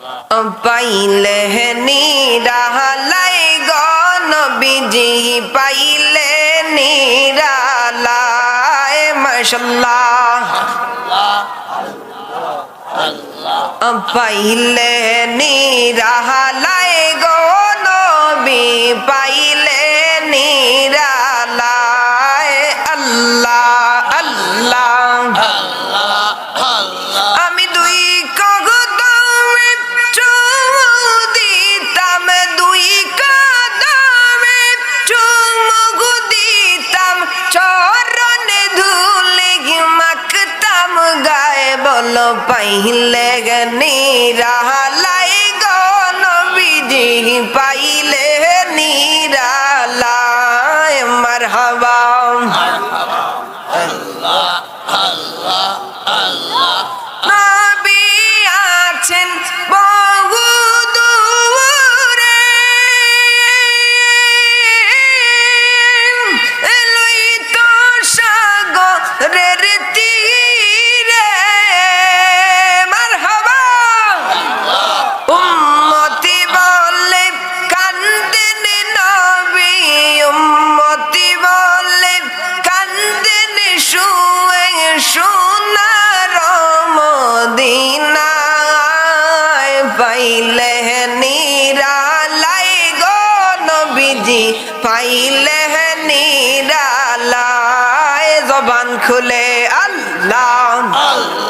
পাইলে নিরালাই গো নবীজি পাইলে নিরালাই মাশাআল্লাহ পাইলে নিরালাই গো নবী পাইলে নিরালাই আল্লাহ আল্লাহ আমি দুই কদমে চুমু দিতাম দুই কদমে চুমু দিতাম চরণে ধুলে মাখতাম গায়ে বলো পাইলে নিরালাই গো নবীজি পাইলে নিরালাই মারহাবা নবী আছেন বহু দূরে লইত সাগরের তীরে মারহাবা উম্মতি বলে কান্দেন নবী উম্মতি বলে কান্দেন শুয়ে সোনার মদিনায় পাইলে নিরালাই গো নবীজি পাইলে নিরালাই জবান খুলে আল্লাহ